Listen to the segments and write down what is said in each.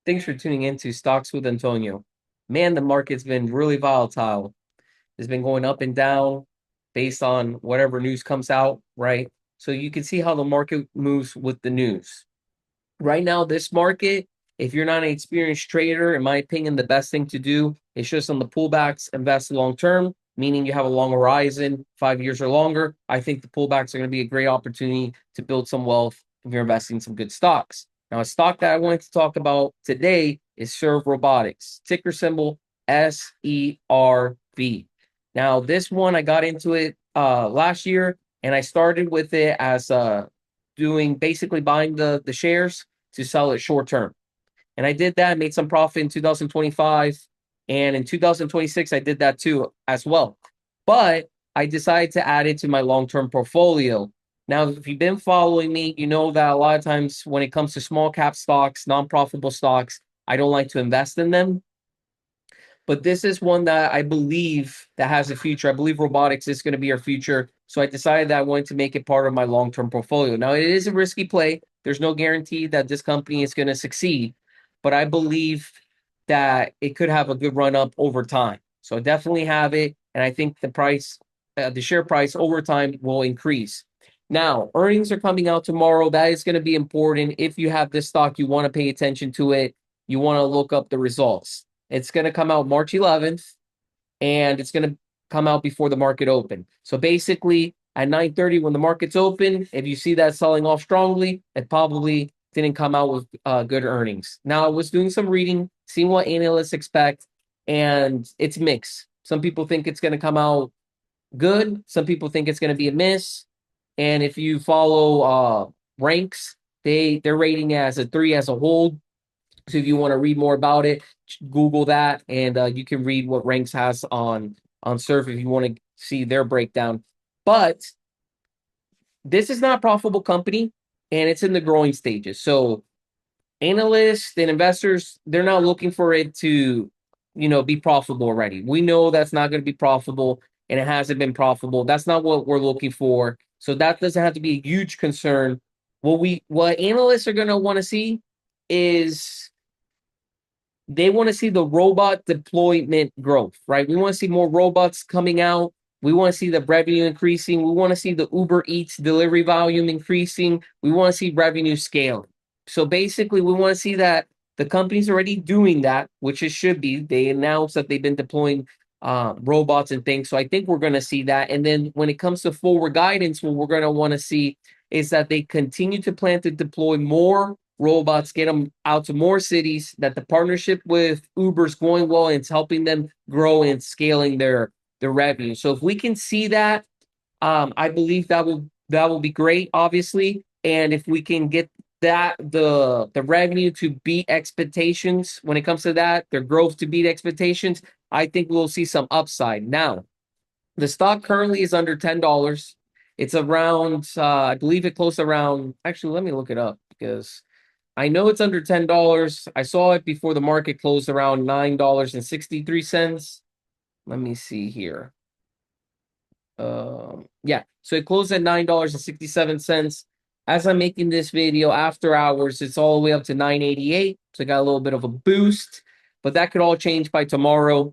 Thanks for tuning in to Stocks with Antonio. Man, the market's been really volatile. It's been going up and down based on whatever news comes out, right? So you can see how the market moves with the news. Right now, this market, if you're not an experienced trader, in my opinion, the best thing to do is just on the pullbacks, invest long term, meaning you have a long horizon, 5 years or longer. I think the pullbacks are going to be a great opportunity to build some wealth if you're investing in some good stocks. Now, a stock that I wanted to talk about today is Serv Robotics, ticker symbol SERV. Now, this one, I got into it last year, and I started with it as doing basically buying the shares to sell it short term. And I did that, made some profit in 2025. And in 2026, I did that too as well. But I decided to add it to my long term portfolio. Now, if you've been following me, you know that a lot of times when it comes to small cap stocks, non profitable stocks, I don't like to invest in them. But this is one that I believe that has a future. I believe robotics is going to be our future. So I decided that I wanted to make it part of my long-term portfolio. Now, it is a risky play. There's no guarantee that this company is going to succeed, but I believe that it could have a good run up over time. So I definitely have it, and I think the share price over time will increase. Now, earnings are coming out tomorrow. That is going to be important. If you have this stock, you want to pay attention to it. You want to look up the results. It's going to come out March 11th, and it's going to come out before the market open. So basically, at 9:30 when the market's open, if you see that selling off strongly, it probably didn't come out with good earnings. Now, I was doing some reading, seeing what analysts expect, and it's mixed. Some people think it's going to come out good. Some people think it's going to be a miss. And if you follow ranks, they're rating it as a 3 as a hold. So if you want to read more about it, Google that, and you can read what Ranks has on Serv if you want to see their breakdown. But this is not a profitable company, and it's in the growing stages. So analysts and investors, they're not looking for it to, be profitable already. We know that's not going to be profitable, and it hasn't been profitable. That's not what we're looking for. So that doesn't have to be a huge concern. What analysts are going to want to see is they want to see the robot deployment growth, right? We want to see more robots coming out. We want to see the revenue increasing. We want to see the Uber Eats delivery volume increasing. We want to see revenue scaling. So basically, we want to see that the company's already doing that, which it should be. They announced that they've been deploying robots and things. So I think we're going to see that. And then when it comes to forward guidance, what we're going to want to see is that they continue to plan to deploy more robots, get them out to more cities, that the partnership with Uber's going well and it's helping them grow and scaling their revenue. So if we can see that, I believe that will be great, obviously. And if we can get the revenue to beat expectations when it comes to that, their growth to beat expectations, I think we'll see some upside. Now, the stock currently is under $10. It's around, I believe it closed around, actually, let me look it up because I know it's under $10. I saw it before the market closed around $9.63. Let me see here. Yeah, so it closed at $9.67. As I'm making this video after hours, it's all the way up to 988. So I got a little bit of a boost, but that could all change by tomorrow.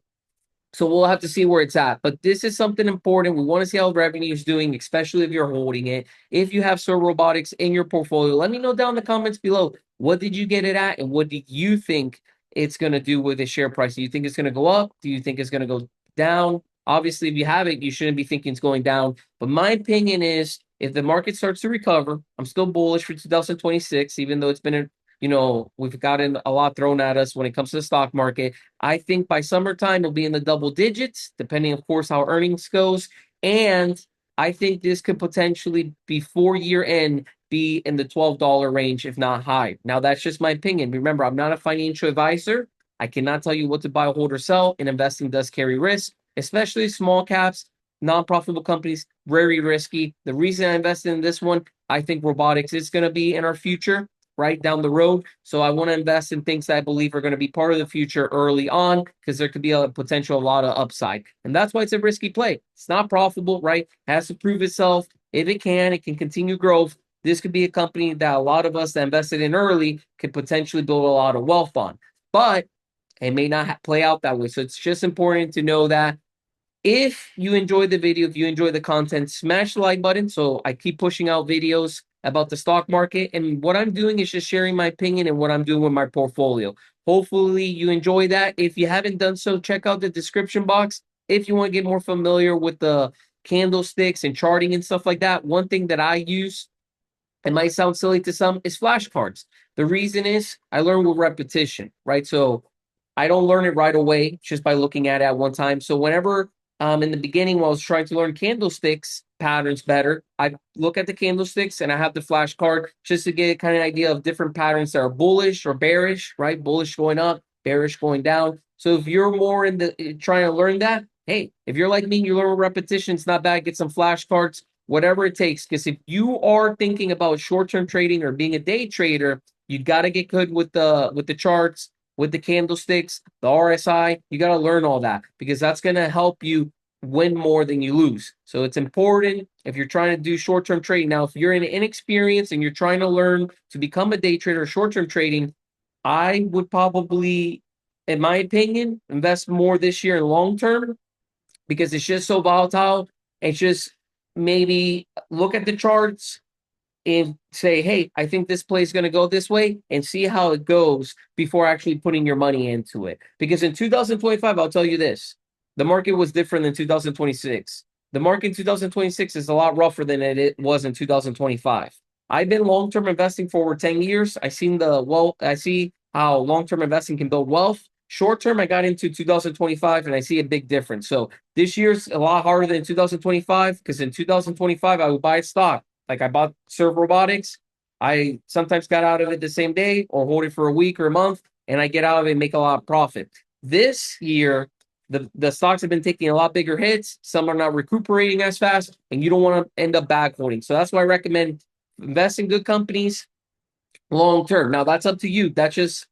So we'll have to see where it's at. But this is something important. We want to see how revenue is doing, especially if you're holding it. If you have Serv Robotics in your portfolio, let me know down in the comments below. What did you get it at? And what do you think it's going to do with the share price? Do you think it's going to go up? Do you think it's going to go down? Obviously, if you have it, you shouldn't be thinking it's going down. But my opinion is if the market starts to recover, I'm still bullish for 2026, even though it's been we've gotten a lot thrown at us when it comes to the stock market. I think by summertime, it'll be in the double digits, depending, of course, how earnings goes. And I think this could potentially, before year end, be in the $12 range, if not high. Now, that's just my opinion. Remember, I'm not a financial advisor. I cannot tell you what to buy, hold, or sell, and investing does carry risk, especially small caps, non-profitable companies, very risky. The reason I invested in this one, I think robotics is going to be in our future right down the road. So I want to invest in things that I believe are going to be part of the future early on because there could be a potential, a lot of upside. And that's why it's a risky play. It's not profitable, right? It has to prove itself. If it can continue growth. this could be a company that a lot of us that invested in early could potentially build a lot of wealth on. But it may not play out that way. So it's just important to know that if you enjoyed the video, if you enjoy the content, smash the like button. So I keep pushing out videos about the stock market. And what I'm doing is just sharing my opinion and what I'm doing with my portfolio. Hopefully you enjoy that. If you haven't done so, check out the description box. If you want to get more familiar with the candlesticks and charting and stuff like that, one thing that I use, it might sound silly to some, is flashcards. The reason is I learn with repetition, right? So I don't learn it right away just by looking at it at one time. So whenever in the beginning, when I was trying to learn candlesticks patterns better, I look at the candlesticks and I have the flashcard just to get kind of an idea of different patterns that are bullish or bearish, right? Bullish going up, bearish going down. So if you're more in the trying to learn that, hey, if you're like me, you learn repetition, it's not bad. Get some flashcards, whatever it takes. Because if you are thinking about short-term trading or being a day trader, you got to get good with the charts, with the candlesticks, the RSI. You got to learn all that because that's going to help you win more than you lose. So it's important if you're trying to do short-term trading. Now, if you're inexperienced and you're trying to learn to become a day trader, short-term trading, I would probably, in my opinion, invest more this year in long-term because it's just so volatile. It's just maybe look at the charts and say, hey, I think this play is going to go this way and see how it goes before actually putting your money into it. Because in 2025, I'll tell you this, the market was different than 2026. The market in 2026 is a lot rougher than it was in 2025. I've been long-term investing for over 10 years. I see how long-term investing can build wealth. Short-term, I got into 2025 and I see a big difference. So this year's a lot harder than 2025 because in 2025, I would buy a stock. Like I bought Serv Robotics. I sometimes got out of it the same day or hold it for a week or a month, and I get out of it and make a lot of profit. This year, the stocks have been taking a lot bigger hits. Some are not recuperating as fast, and you don't want to end up back holding. So that's why I recommend invest in good companies long term. Now that's up to you. That's just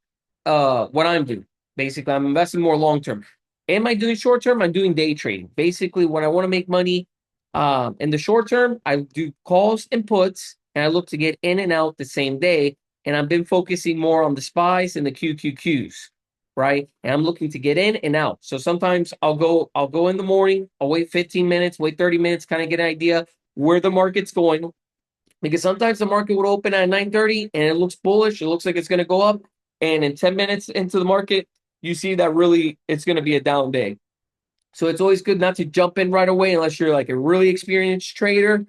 what I'm doing. Basically, I'm investing more long term. Am I doing short term? I'm doing day trading. Basically, when I want to make money in the short term, I do calls and puts, and I look to get in and out the same day. And I've been focusing more on the SPYs and the QQQs, right? And I'm looking to get in and out. So sometimes I'll go in the morning, I'll wait 15 minutes, wait 30 minutes, kind of get an idea where the market's going. Because sometimes the market would open at 9:30 and it looks bullish. It looks like it's going to go up. And in 10 minutes into the market, you see that really it's going to be a down day. So it's always good not to jump in right away unless you're like a really experienced trader.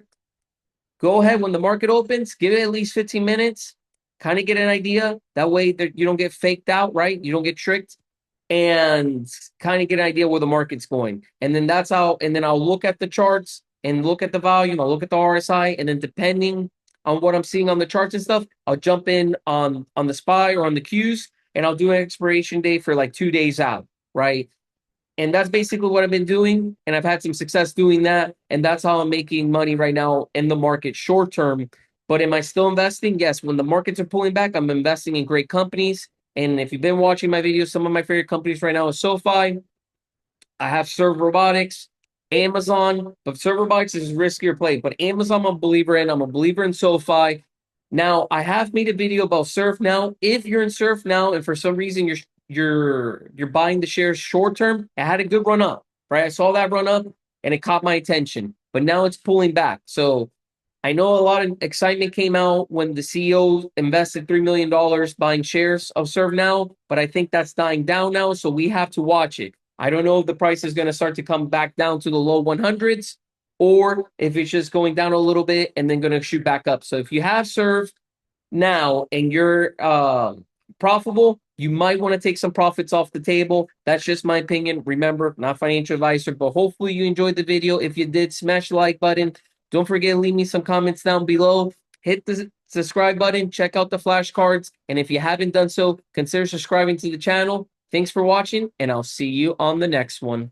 Go ahead when the market opens, give it at least 15 minutes, kind of get an idea. That way that you don't get faked out, right? You don't get tricked and kind of get an idea where the market's going. And then and then I'll look at the charts and look at the volume. I'll look at the RSI. And then depending on what I'm seeing on the charts and stuff, I'll jump in on the SPY or on the Qs and I'll do an expiration date for like 2 days out, right? And that's basically what I've been doing. And I've had some success doing that. And that's how I'm making money right now in the market short term. But am I still investing? Yes. When the markets are pulling back, I'm investing in great companies. And if you've been watching my videos, some of my favorite companies right now is SoFi. I have Serv Robotics, Amazon, but Serv Robotics is a riskier play. But Amazon, I'm a believer in. I'm a believer in SoFi. Now, I have made a video about Serv now. If you're in Serv now and for some reason you're buying the shares short term, it had a good run up, right? I saw that run up and it caught my attention. But now it's pulling back. So I know a lot of excitement came out when the CEO invested $3 million buying shares of Serv now, but I think that's dying down now. So we have to watch it. I don't know if the price is going to start to come back down to the low 100s or if it's just going down a little bit and then going to shoot back up. So if you have Serv now and you're profitable, you might want to take some profits off the table. That's just my opinion. Remember, not financial advisor, but hopefully you enjoyed the video. If you did, smash the like button. Don't forget to leave me some comments down below. Hit the subscribe button. Check out the flashcards. And if you haven't done so, consider subscribing to the channel. Thanks for watching, and I'll see you on the next one.